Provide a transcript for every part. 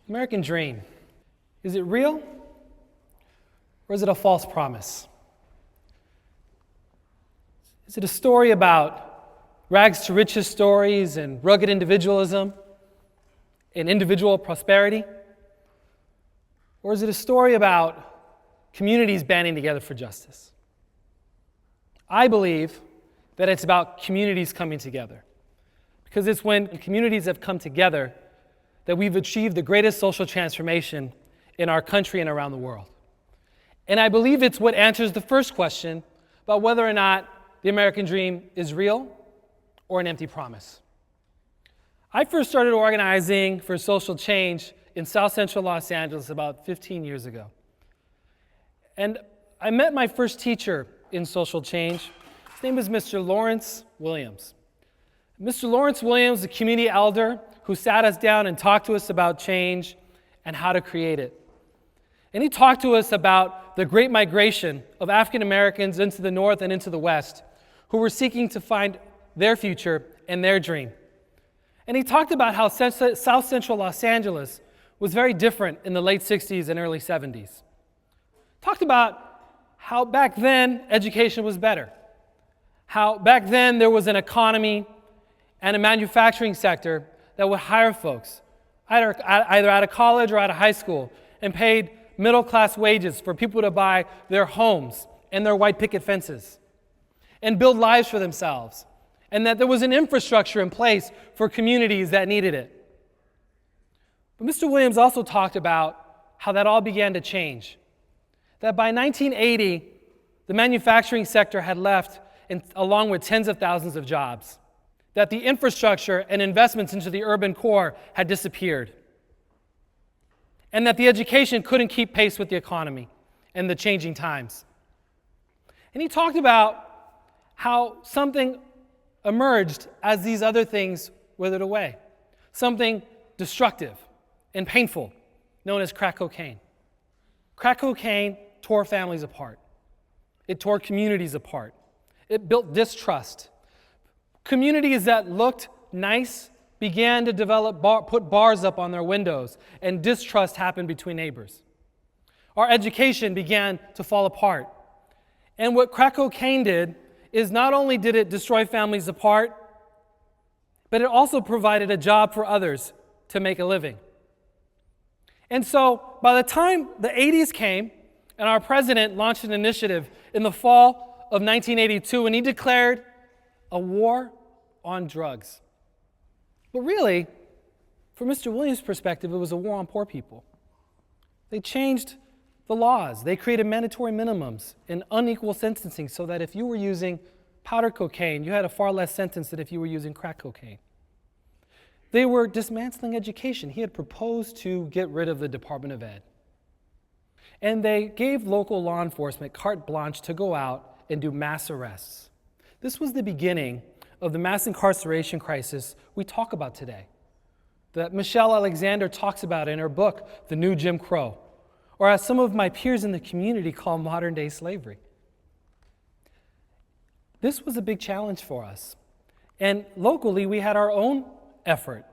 American dream, is it real or is it a false promise? Is it a story about rags to riches stories and rugged individualism and individual prosperity? Or is it a story about communities banding together for justice? I believe that it's about communities coming together, because it's when communities have come together that we've achieved the greatest social transformation in our country and around the world. And I believe it's what answers the first question about whether or not the American dream is real or an empty promise. I first started organizing for social change in South Central Los Angeles about 15 years ago. And I met my first teacher in social change. His name was Mr. Lawrence Williams. Mr. Lawrence Williams, a community elder who sat us down and talked to us about change and how to create it. And he talked to us about the great migration of African Americans into the North and into the West, who were seeking to find their future and their dream. And he talked about how South Central Los Angeles was very different in the late 60s and early 70s. Talked about how back then education was better, how back then there was an economy and a manufacturing sector that would hire folks, either out of college or out of high school, and paid middle-class wages for people to buy their homes and their white picket fences and build lives for themselves, and that there was an infrastructure in place for communities that needed it. But Mr. Williams also talked about how that all began to change, that by 1980, the manufacturing sector had left along with tens of thousands of jobs, that the infrastructure and investments into the urban core had disappeared, and that the education couldn't keep pace with the economy and the changing times. And he talked about how something emerged as these other things withered away, something destructive and painful known as crack cocaine. Crack cocaine tore families apart. It tore communities apart. It built distrust. Communities that looked nice began to put bars up on their windows, and distrust happened between neighbors. Our education began to fall apart. And what crack cocaine did is not only did it destroy families apart, but it also provided a job for others to make a living. And so by the time the 80s came, and our president launched an initiative in the fall of 1982, and he declared a war on drugs. But really, from Mr. Williams' perspective, it was a war on poor people. They changed the laws. They created mandatory minimums and unequal sentencing so that if you were using powder cocaine, you had a far less sentence than if you were using crack cocaine. They were dismantling education. He had proposed to get rid of the Department of Ed. And they gave local law enforcement carte blanche to go out and do mass arrests. This was the beginning of the mass incarceration crisis we talk about today, that Michelle Alexander talks about in her book, The New Jim Crow, or as some of my peers in the community call modern-day slavery. This was a big challenge for us. And locally, we had our own effort.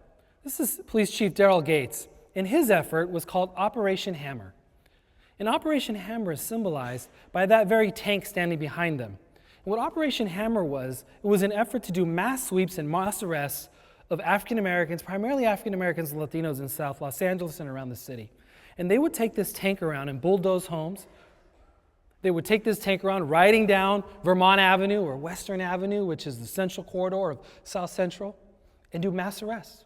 This is Police Chief Daryl Gates, and his effort was called Operation Hammer. And Operation Hammer is symbolized by that very tank standing behind them. And what Operation Hammer was, it was an effort to do mass sweeps and mass arrests of African Americans, primarily African Americans and Latinos in South Los Angeles and around the city. And they would take this tank around and bulldoze homes. They would take this tank around, riding down Vermont Avenue or Western Avenue, which is the central corridor of South Central, and do mass arrests.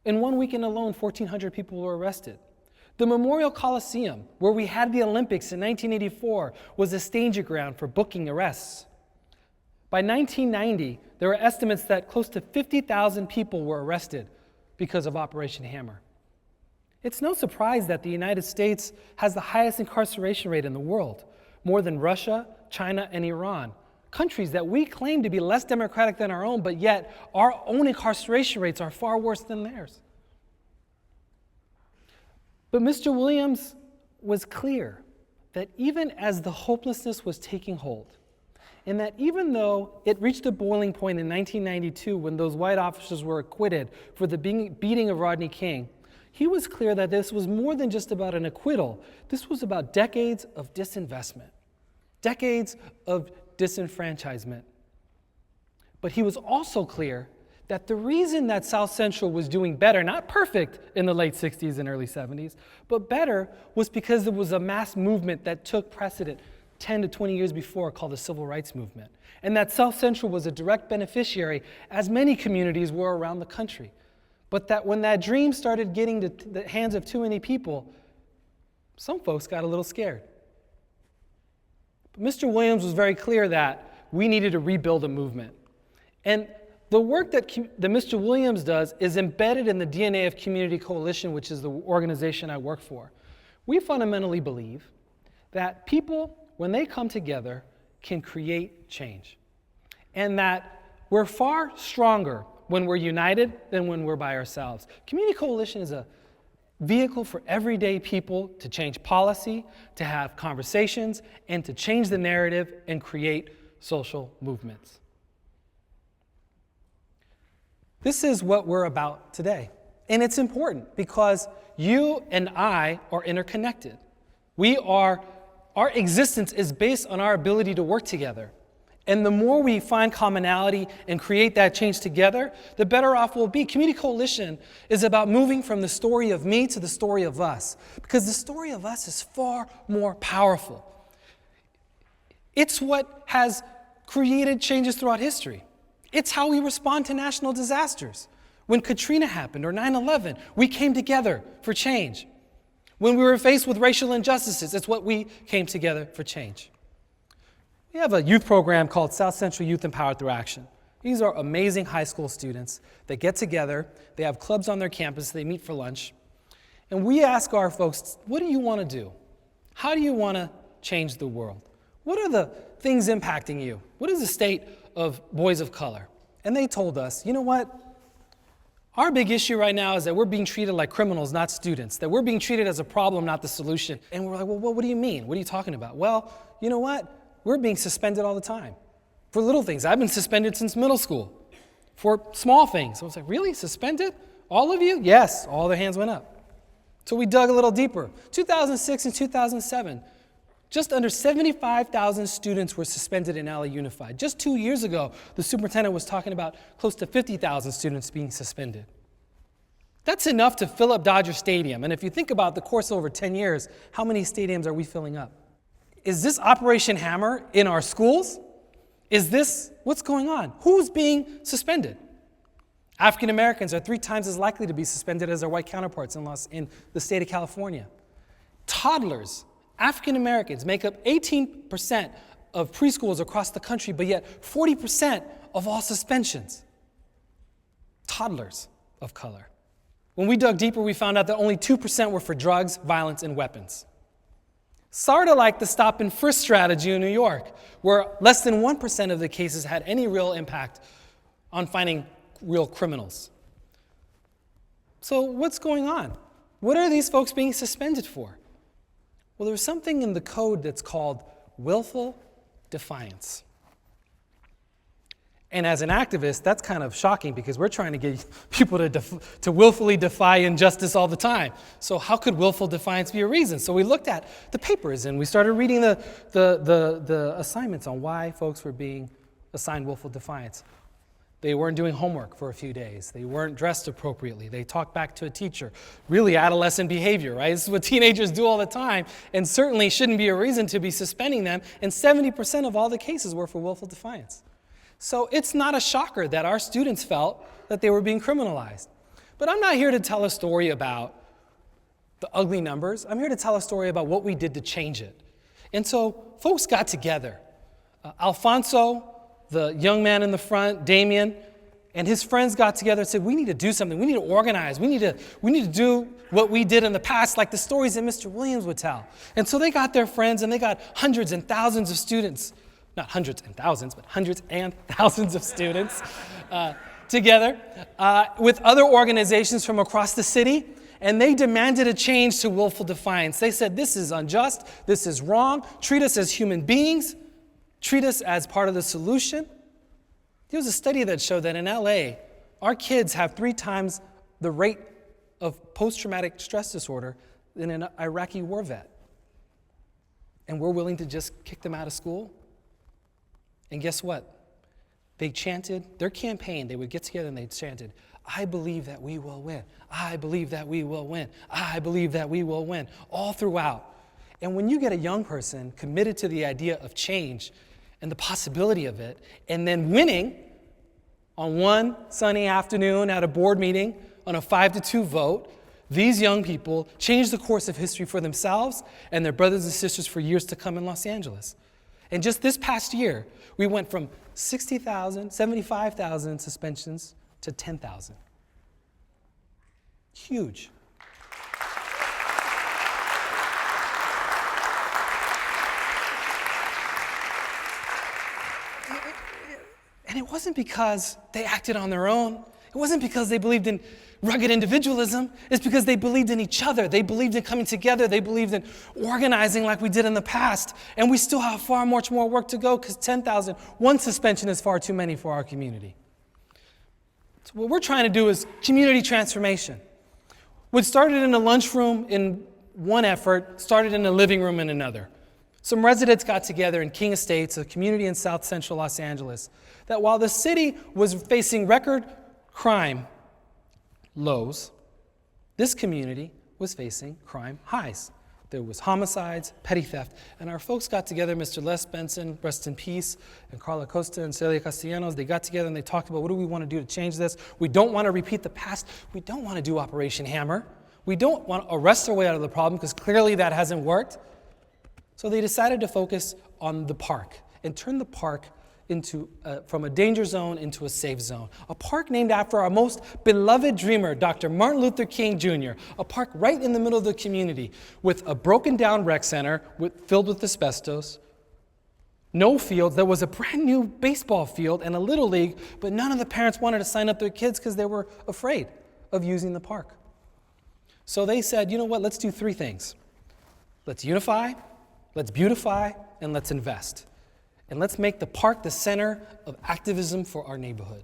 In one weekend alone, 1,400 people were arrested. The Memorial Coliseum, where we had the Olympics in 1984, was a staging ground for booking arrests. By 1990, there were estimates that close to 50,000 people were arrested because of Operation Hammer. It's no surprise that the United States has the highest incarceration rate in the world, more than Russia, China, and Iran, countries that we claim to be less democratic than our own, but yet our own incarceration rates are far worse than theirs. But Mr. Williams was clear that even as the hopelessness was taking hold, and that even though it reached a boiling point in 1992 when those white officers were acquitted for the beating of Rodney King, he was clear that this was more than just about an acquittal. This was about decades of disinvestment, decades of disenfranchisement. But he was also clear that the reason that South Central was doing better, not perfect in the late 60s and early 70s, but better was because there was a mass movement that took precedent 10 to 20 years before called the Civil Rights Movement. And that South Central was a direct beneficiary, as many communities were around the country. But that when that dream started getting to the hands of too many people, some folks got a little scared. But Mr. Williams was very clear that we needed to rebuild a movement. And the work that Mr. Williams does is embedded in the DNA of Community Coalition, which is the organization I work for. We fundamentally believe that people, when they come together, can create change. And that we're far stronger when we're united than when we're by ourselves. Community Coalition is a vehicle for everyday people to change policy, to have conversations, and to change the narrative and create social movements. This is what we're about today. And it's important because you and I are interconnected. Our existence is based on our ability to work together. And the more we find commonality and create that change together, the better off we'll be. Community Coalition is about moving from the story of me to the story of us, because the story of us is far more powerful. It's what has created changes throughout history. It's how we respond to national disasters. When Katrina happened or 9/11, we came together for change. When we were faced with racial injustices, it's what we came together for change. We have a youth program called South Central Youth Empowered Through Action. These are amazing high school students. They get together, they have clubs on their campus, they meet for lunch. And we ask our folks, what do you want to do? How do you want to change the world? What are the things impacting you? What is the state of boys of color? And they told us, you know what? Our big issue right now is that we're being treated like criminals, not students, that we're being treated as a problem, not the solution. And we're like, well, what do you mean? What are you talking about? Well, you know what? We're being suspended all the time for little things. I've been suspended since middle school for small things. So I was like, really? Suspended? All of you? Yes. All their hands went up. So we dug a little deeper. 2006 and 2007, just under 75,000 students were suspended in LA Unified. Just 2 years ago, the superintendent was talking about close to 50,000 students being suspended. That's enough to fill up Dodger Stadium. And if you think about the course over 10 years, how many stadiums are we filling up? Is this Operation Hammer in our schools? Is this, what's going on? Who's being suspended? African Americans are 3 times as likely to be suspended as their white counterparts in the state of California. Toddlers, African Americans, make up 18% of preschools across the country, but yet 40% of all suspensions. Toddlers of color. When we dug deeper, we found out that only 2% were for drugs, violence, and weapons. Sort of like the stop and frisk strategy in New York, where less than 1% of the cases had any real impact on finding real criminals. So what's going on? What are these folks being suspended for? Well, there's something in the code that's called willful defiance. And as an activist, that's kind of shocking because we're trying to get people to willfully defy injustice all the time. So how could willful defiance be a reason? So we looked at the papers and we started reading the assignments on why folks were being assigned willful defiance. They weren't doing homework for a few days. They weren't dressed appropriately. They talked back to a teacher. Really adolescent behavior, right? This is what teenagers do all the time, and certainly shouldn't be a reason to be suspending them. And 70% of all the cases were for willful defiance. So it's not a shocker that our students felt that they were being criminalized. But I'm not here to tell a story about the ugly numbers. I'm here to tell a story about what we did to change it. And so folks got together. Alfonso, the young man in the front, Damien, and his friends got together and said, we need to do something. We need to organize. We need to do what we did in the past, like the stories that Mr. Williams would tell. And so they got their friends, and they got hundreds and thousands of students, not hundreds and thousands, but hundreds and thousands of students together with other organizations from across the city, and they demanded a change to willful defiance. They said, this is unjust, this is wrong, treat us as human beings, treat us as part of the solution. There was a study that showed that in LA, our kids have 3 times the rate of post-traumatic stress disorder than an Iraqi war vet. And we're willing to just kick them out of school? And guess what? They chanted, their campaign, they would get together and they chanted, I believe that we will win. I believe that we will win. I believe that we will win, all throughout. And when you get a young person committed to the idea of change and the possibility of it, and then winning on one sunny afternoon at a board meeting on a 5-2 vote, these young people change the course of history for themselves and their brothers and sisters for years to come in Los Angeles. And just this past year, we went from 60,000, 75,000 suspensions to 10,000. Huge. And it wasn't because they acted on their own. It wasn't because they believed in rugged individualism. It's because they believed in each other. They believed in coming together. They believed in organizing like we did in the past. And we still have far much more work to go because 10,000, one suspension is far too many for our community. So what we're trying to do is community transformation. What started in a lunchroom in one effort started in a living room in another. Some residents got together in King Estates, a community in South Central Los Angeles, that while the city was facing record crime lows, this community was facing crime highs. There was homicides, petty theft, and our folks got together, Mr. Les Benson, rest in peace, and Carla Costa and Celia Castellanos, they got together and they talked about what do we want to do to change this. We don't want to repeat the past. We don't want to do Operation Hammer. We don't want to arrest our way out of the problem because clearly that hasn't worked. So they decided to focus on the park and turn the park into from a danger zone into a safe zone. A park named after our most beloved dreamer, Dr. Martin Luther King Jr. A park right in the middle of the community with a broken down rec center filled with asbestos, no fields. There was a brand new baseball field and a little league, but none of the parents wanted to sign up their kids because they were afraid of using the park. So they said, you know what, let's do three things. Let's unify, let's beautify, and let's invest. And let's make the park the center of activism for our neighborhood.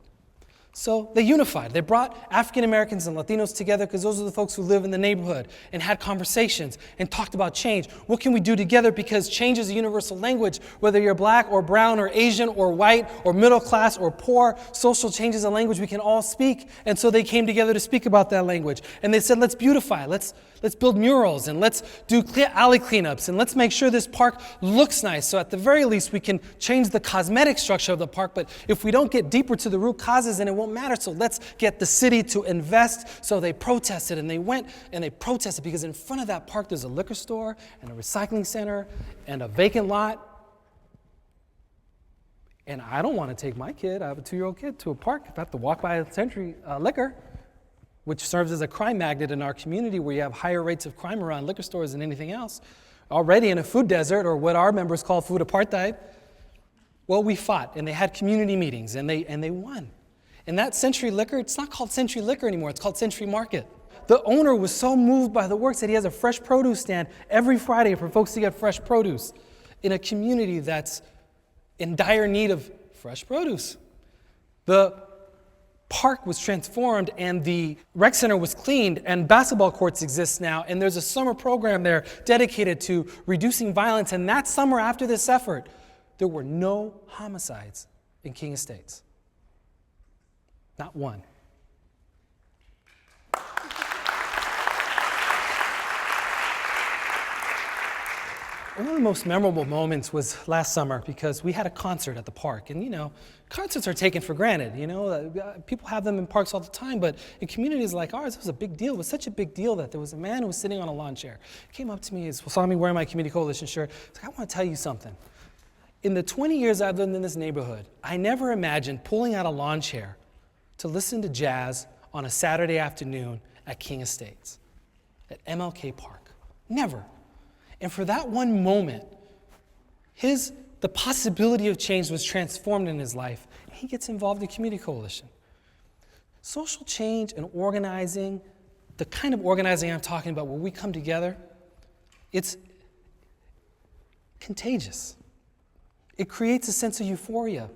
So they unified. They brought African Americans and Latinos together because those are the folks who live in the neighborhood and had conversations and talked about change. What can we do together? Because change is a universal language. Whether you're black or brown or Asian or white or middle class or poor, social change is a language we can all speak. And so they came together to speak about that language. And they said, let's beautify. Let's build murals and let's do alley cleanups and let's make sure this park looks nice. So at the very least, we can change the cosmetic structure of the park. But if we don't get deeper to the root causes, then it won't matter. So let's get the city to invest. So they protested and they went and they protested because in front of that park, there's a liquor store and a recycling center and a vacant lot. And I don't want to take my kid, I have a 2-year-old kid, to a park if I have to walk by a Century Liquor, which serves as a crime magnet in our community where you have higher rates of crime around liquor stores than anything else. Already in a food desert, or what our members call food apartheid. Well, we fought, and they had community meetings, and they won. And that Century Liquor, it's not called Century Liquor anymore, it's called Century Market. The owner was so moved by the work that he has a fresh produce stand every Friday for folks to get fresh produce in a community that's in dire need of fresh produce. The park was transformed and the rec center was cleaned and basketball courts exist now and there's a summer program there dedicated to reducing violence. And that summer after this effort, there were no homicides in King Estates. Not one. One of the most memorable moments was last summer because we had a concert at the park. And, you know, concerts are taken for granted. You know, people have them in parks all the time. But in communities like ours, it was a big deal. It was such a big deal that there was a man who was sitting on a lawn chair. He came up to me, saw me wearing my Community Coalition shirt. He's like, I want to tell you something. In the 20 years I've lived in this neighborhood, I never imagined pulling out a lawn chair to listen to jazz on a Saturday afternoon at King Estates, at MLK Park. Never. And for that one moment, the possibility of change was transformed in his life. And he gets involved in Community Coalition. Social change and organizing, the kind of organizing I'm talking about where we come together, it's contagious. It creates a sense of euphoria.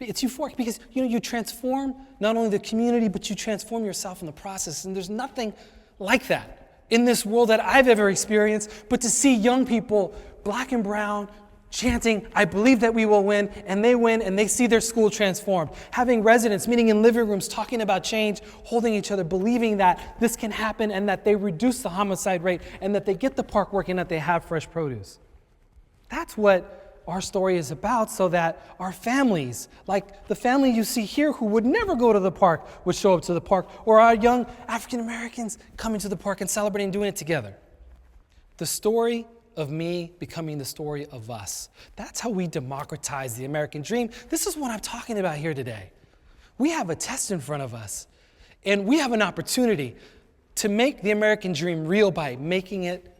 It's euphoric because you transform not only the community, but you transform yourself in the process. And there's nothing like that in this world that I've ever experienced, but to see young people, black and brown, chanting, "I believe that we will win," and they see their school transformed. Having residents meeting in living rooms, talking about change, holding each other, believing that this can happen and that they reduce the homicide rate and that they get the park working, that they have fresh produce. That's what our story is about, so that our families, like the family you see here who would never go to the park, would show up to the park, or our young African Americans coming to the park and celebrating and doing it together. The story of me becoming the story of us. That's how we democratize the American dream. This is what I'm talking about here today. We have a test in front of us, and we have an opportunity to make the American dream real by making it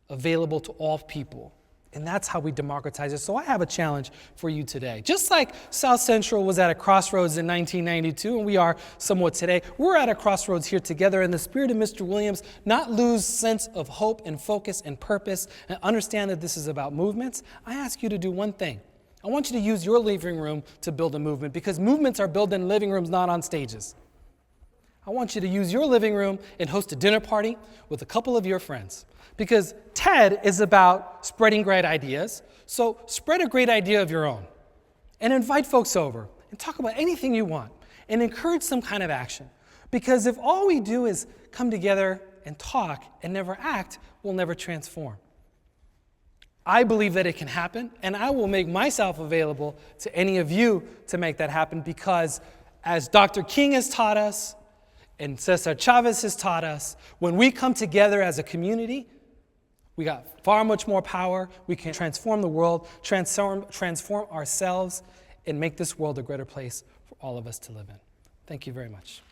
available to all people. And that's how we democratize it. So I have a challenge for you today. Just like South Central was at a crossroads in 1992, and we are somewhat today, we're at a crossroads here together in the spirit of Mr. Williams, not lose sense of hope and focus and purpose, and understand that this is about movements. I ask you to do one thing. I want you to use your living room to build a movement, because movements are built in living rooms, not on stages. I want you to use your living room and host a dinner party with a couple of your friends. Because TED is about spreading great ideas. So spread a great idea of your own and invite folks over and talk about anything you want and encourage some kind of action. Because if all we do is come together and talk and never act, we'll never transform. I believe that it can happen, and I will make myself available to any of you to make that happen, because as Dr. King has taught us and Cesar Chavez has taught us, when we come together as a community, we got far much more power. We can transform the world, transform ourselves, and make this world a greater place for all of us to live in. Thank you very much.